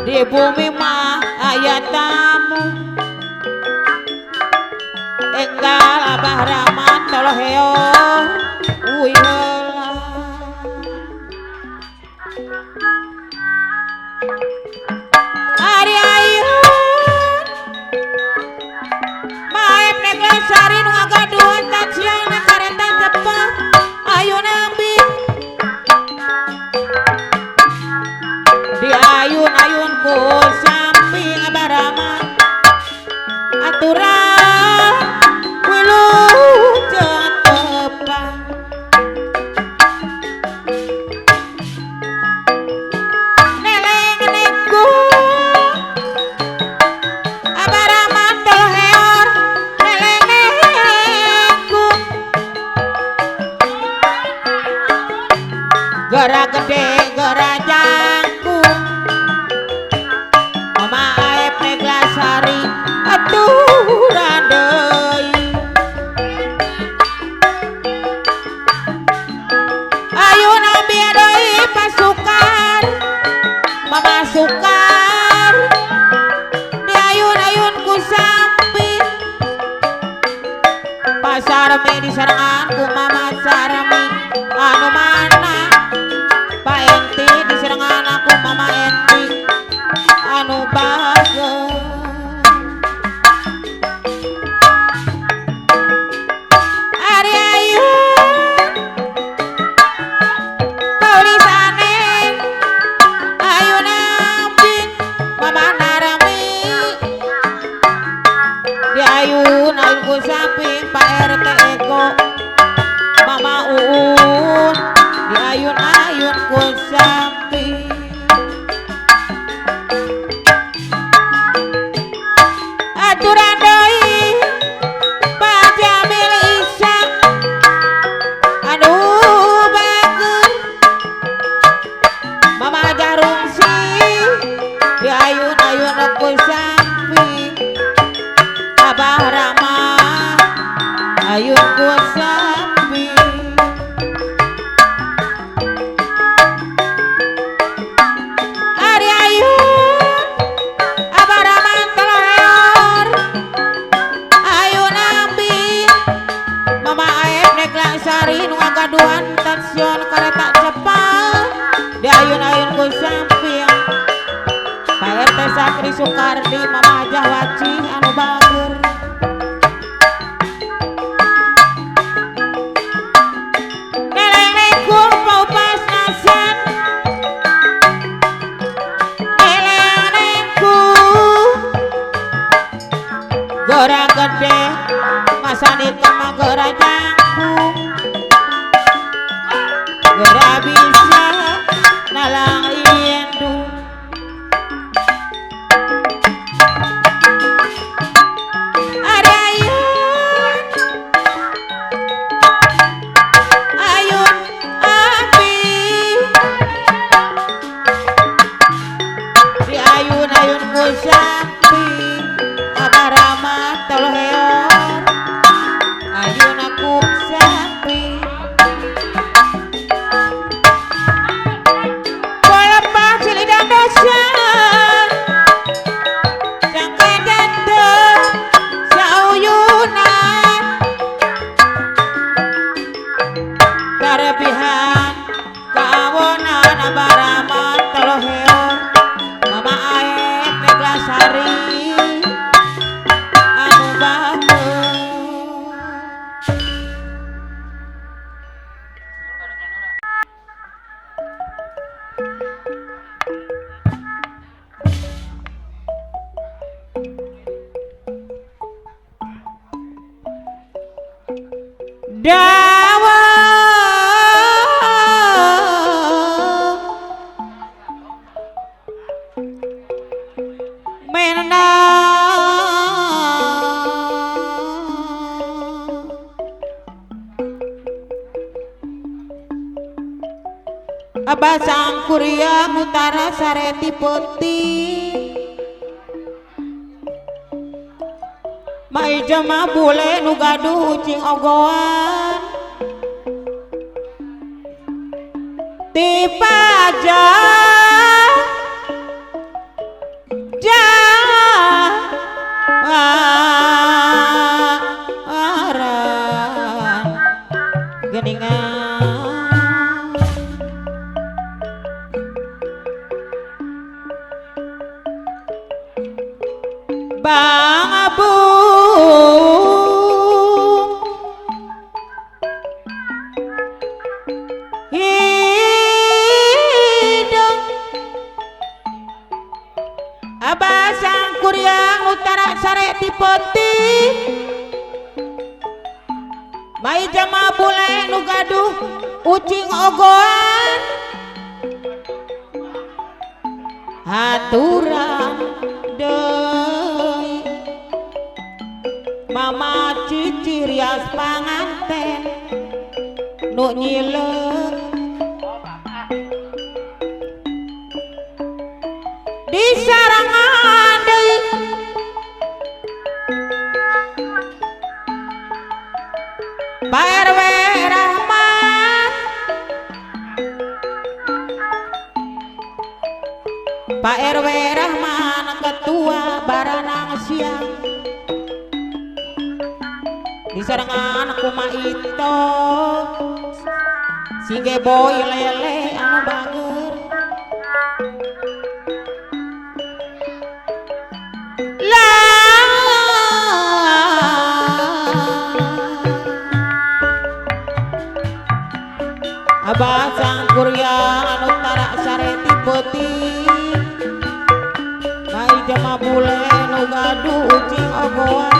di bumi mah aya tamu enggal Abah Rahman toloheo uwi heula ari ayun maem Neglasari nu ngagaduhan stasiun kereta cepet ayun ambi diayun-ayun ku samping Abah Rahman aturan wilujeng tepang neleng-nengku Abah Rahman toloheor neleng-nengku gara gede gara jangkung mama aep Neglasari aturan deui ayun abi deui pasukar mama sukar diayun-ayun ku samping pasarmi diserangan ku mama sarmi anu mana Pak Enti diserangan aku mama Enti anu bager ari ayun tulisane ayun ambing mama narami diayun-ayun ku samping Pak RT Eko mama Uun diayun-ayun ku samping aturan deui Pak Jamil Ishak anu bager mama Jarungsi diayun-ayun ku samping Abah Rahman ayun ku samping ari ayun Abah Rahman toloheor ayun ambi mama aep Neglasari nu ngagaduhan stasiun kereta cepat diayun-ayun ku samping Pak RT Sakri Sukardi mama Hajah Waci anu bager neleng-nengku paupas nasan neleng-nengku gora gede masanit mah gora jangkung gora bisa nalang indung ari ayun dawa mena abasang kuria mutara sareti putih mai jama bule nu gaduh cing ogoan ti paja aran geningan bang abu hidung abasang kuryang utara sareti putih mai jama bule nu gaduh ucing ogoan haturan deui mama cici rias panganten nu nyileuk di sarangan deui Pak RW Rahmat Pak RW Rahman ketua baranang siang di sarangan kuma itu si boy lele anu bager abah sang kurya anu tara sareti putih mai jama bule nu gaduh ucing ogoan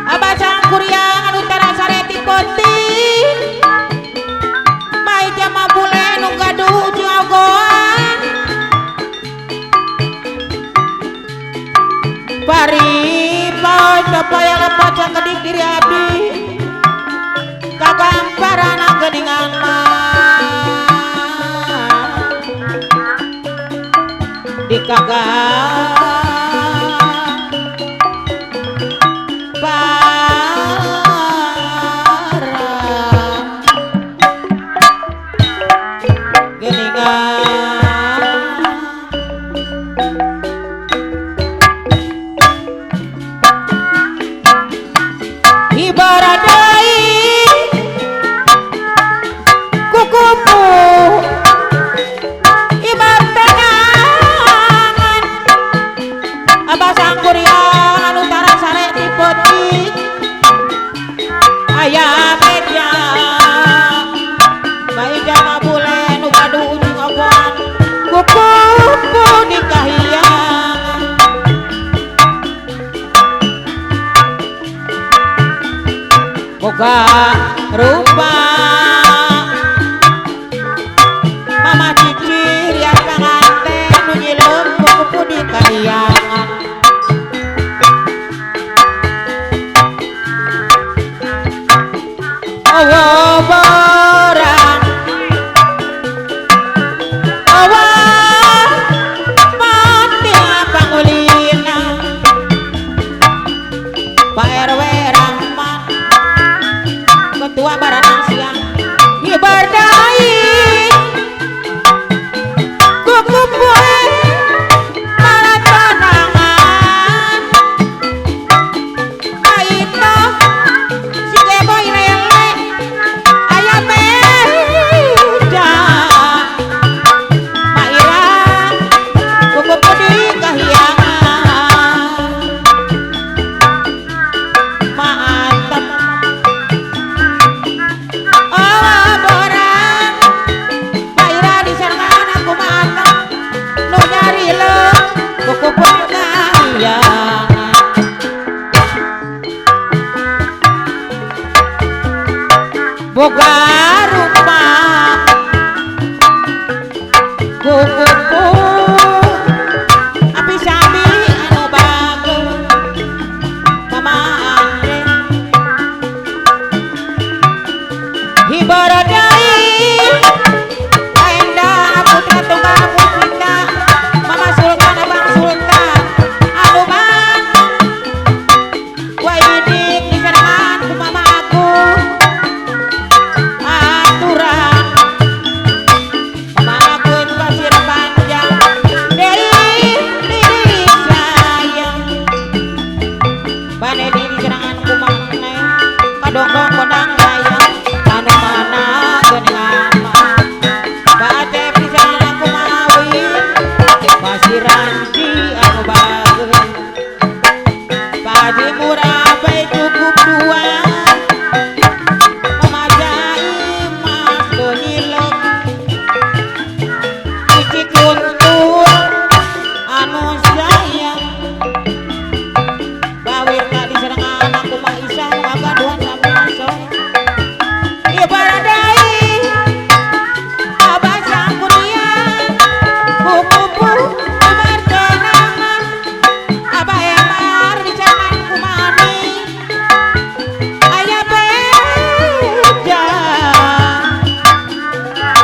abah sang kurya anu tara sareti putih mai jama bule nu gaduh ucing ogoan bari boy supaya lepas kedik diri abdi kagamparan geningan mah di kagamparan geningan ibaradai kukupu ibar tenangan abah sang kurya anu tara sareti putih aya media bae jama bule nu gaduh ucing ogoan kukupu di kahiyang boga rupa mama cici rias panganten nu nyileuk kukupu di kahiyangan awo barang awa mati pangulina Pak RW Rahman ketua baranang siang ibardai kukupu malah tenangan aito si boy lele aya meja Maira kukupu di kahiyangan mantap boga rumah kuku api sabi anu bagus mama Andre hibaradai Enda putra tunggal musika mama sultan abang sultan anu bang waidik di serangan ku mama aku aturan mama aku itu pasir panjang dari sayang bane di serangan ku mama kadong-dong kodang gayang anu mana geningan bate pisan aku mawin pasiranji anu bagus padi murah bae cukup dua memajai mas donilek cuci kuntur anu sayang bawir tak diserangan aku mah isah agaduan sampai masuk ibaradai abah sangkurian kuku umar kenangan abah emar di jangan kumani ayah beja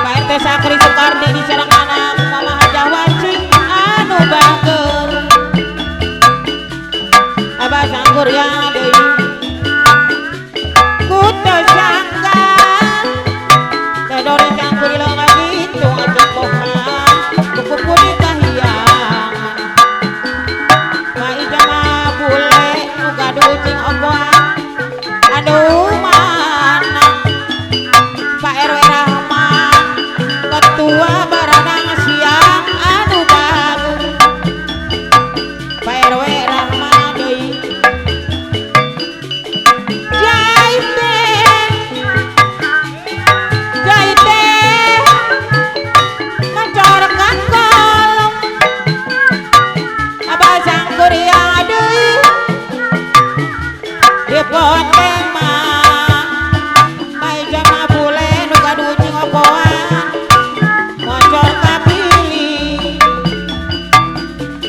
Pak RT Sakri Soekardi di serangan aku mama hajah wancing anu bager abah sangkurian deui kutu sangga tedori campuri lo gitu ngajak bohang kuku puni kahiyangan mai jama bule nu gaduh cing ogoan aduh mana Pak RW Rahman ketua baranang siang anu bagus Pak RW Rahman deui jaite mencorkan kolong abah sangkuria deui dipoteng mah mai jama bule nu gaduh cing ogoan mocor kapili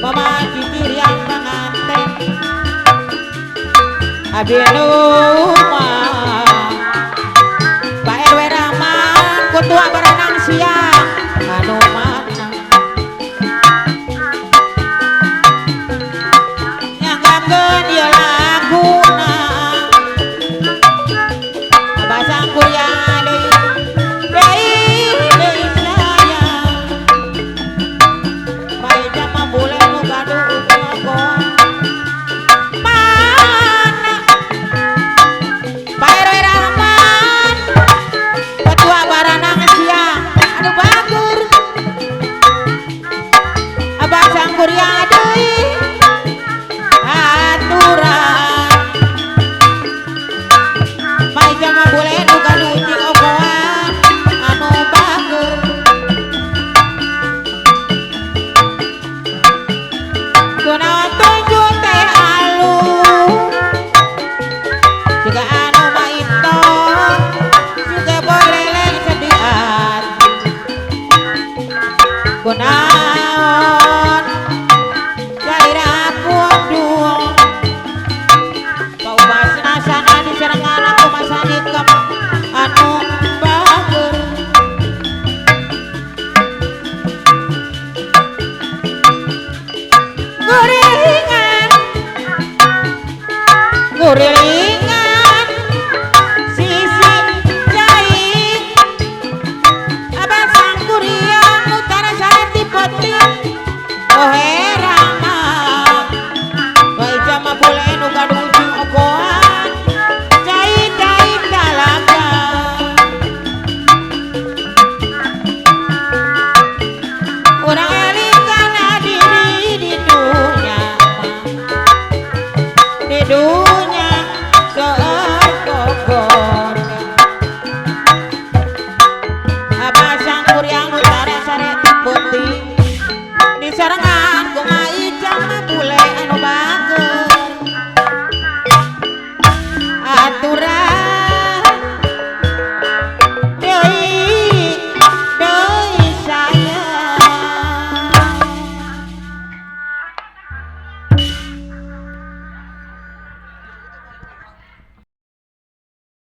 mama titirian panganten abdi rumah Pak RW Rahman ketua baranang siang anu mana nyanggakeun ieu laguna abah sangkuria deui sayang bae jama bule nu gaduh ngogoan mana Pak RW Rahman ketua baranang siang anu bagur abah sangkuria deui aturan mai jama bule